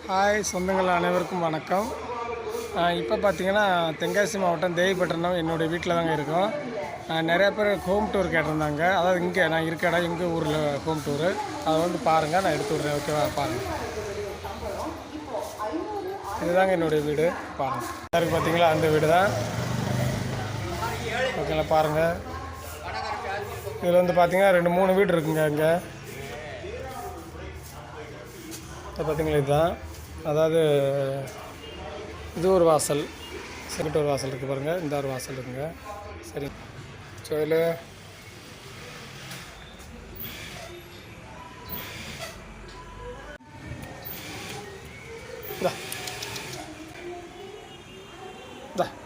Hi சொந்தங்கள் அனைவருக்கும் வணக்கம். இப்போ பார்த்தீங்கன்னா தென்காசி மாவட்டம் தேவிப்பட்டினம் என்னுடைய வீட்டில் தாங்க இருக்கோம். நிறையா பேர் ஹோம் டூர் கேட்டிருந்தாங்க. அதாவது இங்கே நான் இருக்க இடம் எங்கள் ஊரில் ஹோம் டூரு. அதை வந்து பாருங்கள், நான் எடுத்து விட்றேன். ஓகேவா? பாருங்கள், இதுதாங்க என்னுடைய வீடு. பாருங்கள், யாருக்கு பார்த்தீங்களா அந்த வீடு தான். ஓகேங்களா? பாருங்கள், இதில் வந்து பார்த்தீங்கன்னா 2-3 வீடு இருக்குங்க. இங்கே பார்த்தீங்களா, இதுதான். அதாவது இது ஒரு வாசல், செங்கிட்ட ஒரு வாசல் இருக்குது பாருங்கள். இந்த ஒரு வாசல் இருக்குங்க. சரி, ஸோ இதில்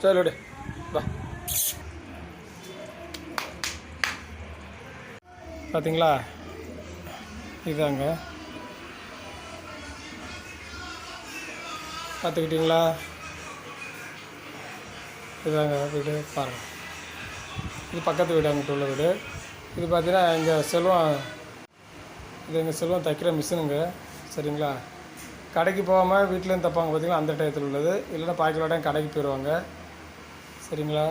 சொல்லுடு வா. பார்த்தீங்களா, இதுதாங்க. பார்த்துக்கிட்டிங்களா, இதுதாங்க வீடு. பாருங்கள், இது பக்கத்து வீடு, அங்கிட்ட உள்ள வீடு. இது பார்த்தீங்கன்னா எங்கள் செல்வம், இது எங்கள் செல்வம் தைக்கிற மிஷினுங்க. சரிங்களா? கடைக்கு போகாமல் வீட்டிலேருந்து தைப்பாங்க பார்த்தீங்களா, அந்த டயத்தில் உள்ளது. இல்லைன்னா பாய்க்கலோடையும் கடைக்கு போயிடுவாங்க. சரிங்களா?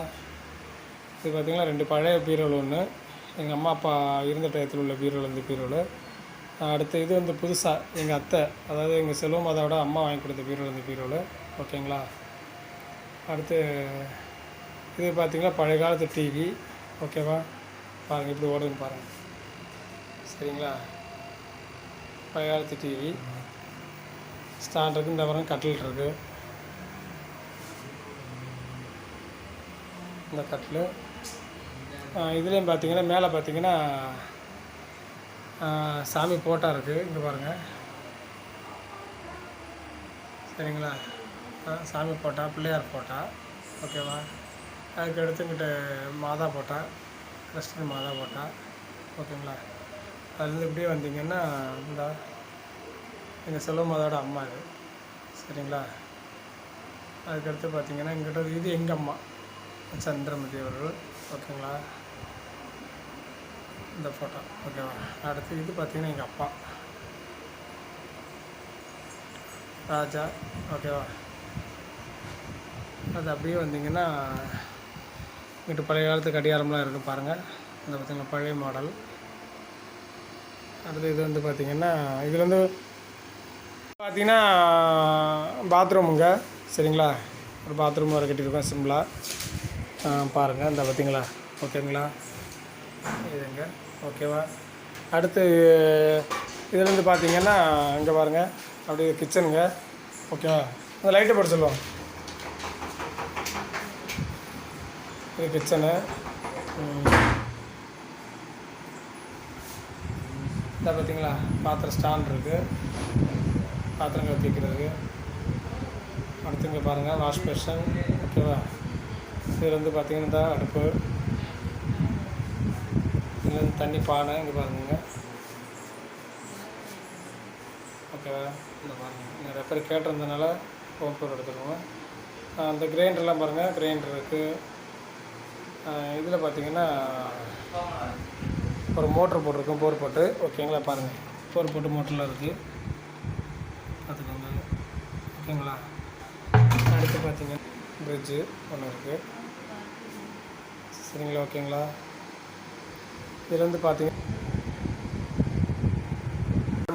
இது பார்த்திங்கன்னா 2 பழைய பீரோல், ஒன்று எங்கள் அம்மா அப்பா இருந்த டயத்தில் உள்ள பீரோல், இந்த பீரோல். அடுத்து இது வந்து புதுசாக எங்கள் அத்தை, அதாவது எங்கள் செல்வம் அதோட அம்மா வாங்கி கொடுத்த பீரோல், இந்த பீரோல். ஓகேங்களா? அடுத்து இது பார்த்திங்கன்னா பழைய காலத்து டிவி. ஓகேவா? பாருங்கள், இப்படி ஓடுதுன்னு பாருங்கள். சரிங்களா? பழைய காலத்து டிவி ஸ்டாண்ட் இருக்குது. இந்த வரம் கட்டில் இருக்குது. இந்த கட்டில் இதுலேயும் பார்த்தீங்கன்னா மேலே பார்த்தீங்கன்னா சாமி போட்டா இருக்குது. இங்கே பாருங்கள். சரிங்களா? சாமி போட்டா, பிள்ளையார் போட்டா. ஓகேவா? அதுக்கு அடுத்துக்கிட்ட மாதா போட்டா, கிருஷ்ணன் மாதா போட்டா. ஓகேங்களா? அதுலேருந்து இப்படியே வந்தீங்கன்னா இந்த எங்கள் செல்வம் மாதாவோட அம்மா இது. சரிங்களா? அதுக்கடுத்து பார்த்தீங்கன்னா இங்கிட்ட இது எங்கள் அம்மா சந்திரமதி அவர்கள். ஓகேங்களா? இந்த ஃபோட்டோ. ஓகேவா? அடுத்து இது பார்த்திங்கன்னா எங்கள் அப்பா ராஜா. ஓகேவா? அது அப்படியே வந்தீங்கன்னா இங்கிட்டு பழைய காலத்து கடிகாரம்லாம் இருக்குது பாருங்கள். இந்த பார்த்திங்கன்னா பழைய மாடல். அடுத்து இது வந்து பார்த்திங்கன்னா இதில் வந்து பார்த்திங்கன்னா பாத்ரூமுங்க. சரிங்களா? ஒரு பாத்ரூம் வர கட்டியிருக்கோம் சிம்பிளாக. பாருங்கள், இந்த பார்த்திங்களா. ஓகேங்களா? இதுங்க. ஓகேவா? அடுத்து இதில் வந்து பார்த்திங்கன்னா இங்கே பாருங்கள், அப்படியே கிச்சனுங்க. ஓகேவா? அந்த லைட்டை போட்டு சொல்லுவோம். இது கிச்சனு. இந்த பார்த்திங்களா பாத்திரம் ஸ்டாண்ட் இருக்குது, பாத்திரங்கள் வைக்கிறதுக்கு. அடுத்து இங்கே பாருங்கள் வாஷ் பேஷன். ஓகேவா? இதில் வந்து பார்த்திங்கன்னா இந்த அடுப்பு, இதில் வந்து தண்ணி பானை. இங்கே பாருங்க. ஓகேவா? இந்த பாருங்கள், நிறைய பேர் கேட்டிருந்தனால ஹோம் டூர் எடுத்துக்குவோம். அந்த கிரைண்டர்லாம் பாருங்கள், கிரைண்டர் இருக்குது. இதில் பார்த்திங்கன்னா ஒரு மோட்ரு போட்டிருக்கோம், போர் போட்டு. ஓகேங்களா? பாருங்கள், போர் போட்டு மோட்டர்லாம் இருக்குது, பார்த்துக்கோங்க. ஓகேங்களா? அடுத்து பார்த்திங்கன்னா ஃப்ரிட்ஜு ஒன்று இருக்குது. சரிங்களா? ஓகேங்களா? இதில் வந்து பார்த்திங்கன்னா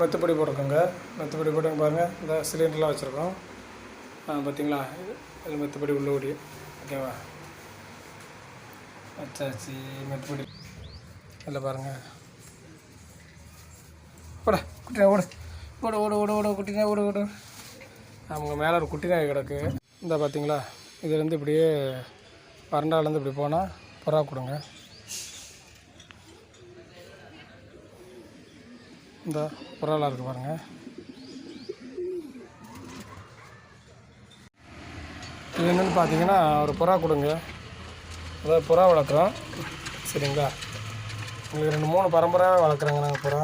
மெத்தப்படி போட்டிருக்கோங்க. மெத்தப்படி போட்டு பாருங்கள், இந்த சிலிண்டர்லாம் வச்சுருக்கோம். பார்த்திங்களா? இதில் மெத்தப்படி உள்ள ஓடி. ஓகேவா? வச்சாச்சு மெத்தப்படி. இதில் பாருங்கள். ஓட குட்டினா ஓடு, ஓடு ஓடு ஓடு ஓடு குட்டினா ஓடு ஓடு. அவங்க மேலே ஒரு குட்டி நாய் கிடக்கு. இந்த பார்த்திங்களா, இதுலேருந்து இப்படியே வறண்டாலேருந்து இப்படி போனால் புறா கொடுங்க. இந்த புறாலாம் இருக்குது பாருங்கள். இது என்னென்னு பார்த்தீங்கன்னா ஒரு புறா கொடுங்க. அதாவது புறா வளர்க்குறோம். சரிங்களா? உங்களுக்கு 2-3 பரம்பரையாக வளர்க்குறாங்க நாங்கள் புறா.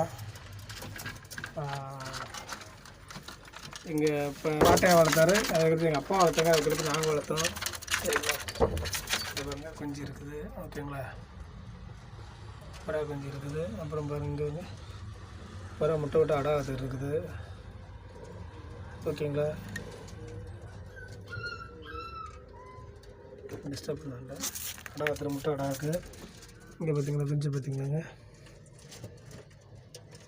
இங்கே இப்போ பாட்டையை வளர்த்தாரு, அதுக்கடுத்து எங்கள் அப்பா வளர்த்தாங்க, அதுக்கடுத்து நாங்கள் வளர்த்தோம். சரிங்களா? இது பாருங்கள், குஞ்சு இருக்குது. ஓகேங்களா? புறா குஞ்சு இருக்குது. அப்புறம் பாருங்கள், இங்கே வந்து புறா முட்டை விட்டு அடை இருக்குது. ஓகேங்களா. டிஸ்டர்ப் பண்ணல. அடாகத்தில் முட்டை அடாக்கு. இங்கே பார்த்தீங்களா குஞ்சு பார்த்தீங்களாங்க,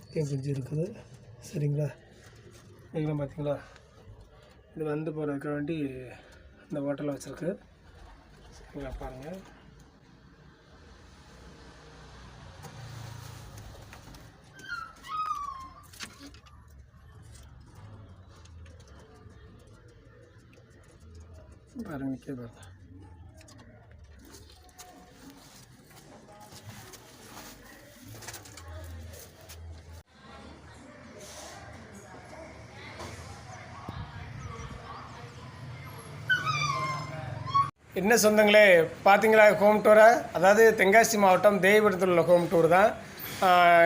இங்கே குஞ்சு இருக்குது. சரிங்களா. நீங்களும் பார்த்தீங்களா, இது வந்து போகிறதுக்கு வேண்டி இந்த ஹோட்டலில் வச்சுருக்கு. சரிங்களா, பாருங்கள். பாருங்க, நிற்க பாருங்க. என்ன சொந்தங்களே, பார்த்தீங்களா ஹோம் டூரை? அதாவது தென்காசி மாவட்டம் தேவிபுரத்தில் உள்ள ஹோம் டூர் தான்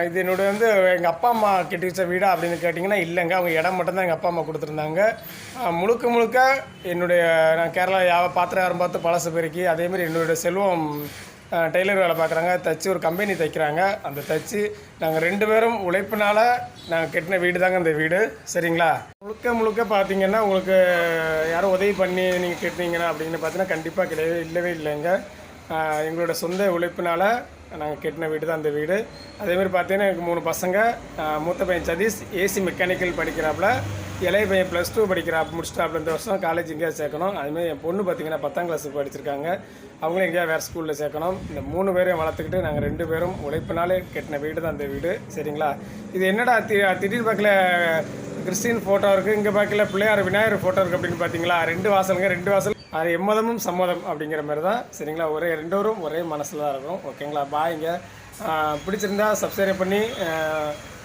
இது. என்னுடைய வந்து எங்கள் அப்பா அம்மா கட்டி வச்ச வீடா அப்படின்னு கேட்டிங்கன்னா இல்லைங்க, அவங்க இடம் மட்டும்தான் எங்கள் அப்பா அம்மா கொடுத்துருந்தாங்க. முழுக்க முழுக்க என்னுடைய நான் கேரளா பாத்திரம் பார்த்து பழசு பெருக்கி, அதேமாதிரி என்னுடைய செல்வம் டெய்லர் வேலை பார்க்குறாங்க, தச்சு ஒரு கம்பெனி தைக்கிறாங்க. அந்த தச்சு நாங்கள் 2 பேரும் உழைப்பினால் நாங்கள் கட்டின வீடு தாங்க இந்த வீடு. சரிங்களா. முழுக்க முழுக்க பார்த்தீங்கன்னா உங்களுக்கு யாரும் உதவி பண்ணி நீங்கள் கட்டினீங்கன்னா அப்படின்னு பார்த்தீங்கன்னா கண்டிப்பாக இல்லவே இல்லைங்க. எங்களோட சொந்த உழைப்பினால் நாங்கள் கட்டின வீடு தான் அந்த வீடு. அதேமாதிரி பார்த்தீங்கன்னா எனக்கு 3 பசங்க. மூத்த பையன் சதீஷ் ஏசி மெக்கானிக்கல் படிக்கிறாப்புல, இளைய பையன் +2 முடிச்சிட்டாப்புல. இந்த வருஷம் காலேஜ் எங்கேயாவது சேர்க்கணும். அதுமாதிரி என் பொண்ணு பார்த்தீங்கன்னா 10ஆம் கிளாஸ் படிச்சிருக்காங்க, அவங்களும் எங்கேயாவது வேறு ஸ்கூலில் சேர்க்கணும். இந்த 3 பேரையும் வளர்த்துக்கிட்டு நாங்கள் 2 பேரும் உழைப்பினாலே கட்டின வீடு தான் அந்த வீடு. சரிங்களா. இது என்னடா திடீர் பார்க்கல கிறிஸ்டின் ஃபோட்டோ இருக்குது, இங்கே பார்க்கல பிள்ளையார் விநாயகர் ஃபோட்டோ இருக்குது அப்படின்னு பார்த்தீங்களா. 2 வாசலுங்க, 2 வாசல். அது எம்மதமும் சம்மதம் அப்படிங்கிற மாதிரி தான். சரிங்களா. ஒரே 2 ஒரே மனசில் தான் இருக்கும். ஓகேங்களா. பாய்ங்க. பிடிச்சிருந்தா சப்ஸ்கிரைப் பண்ணி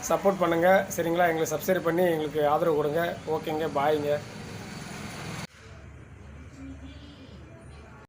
சப்போர்ட் பண்ணுங்கள். சரிங்களா. எங்களை சப்ஸ்கிரைப் பண்ணி எங்களுக்கு ஆதரவு கொடுங்க. ஓகேங்க, பாய்ங்க.